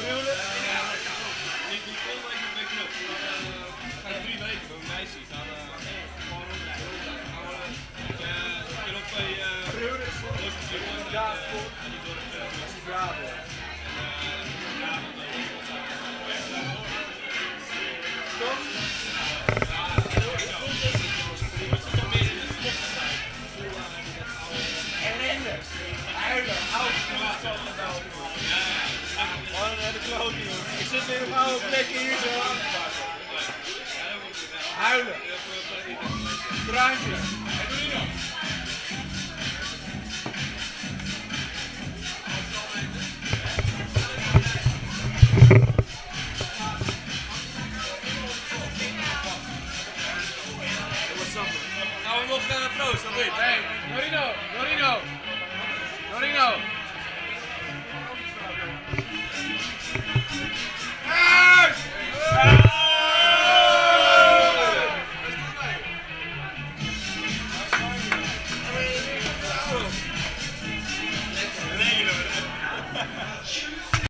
Gruwelijk. Die volgende week een beetje op. Gaan 3 weken bij een meisje. Gaan gewoon op twee Ja, goed. Bravo. Toch? Ellende. Huilen. Wat een klote, jongen. Ik zit in een oude plek hier zo. Huilen. Traantje. Gaan we nog proost, dat weet je. Hey, Norino.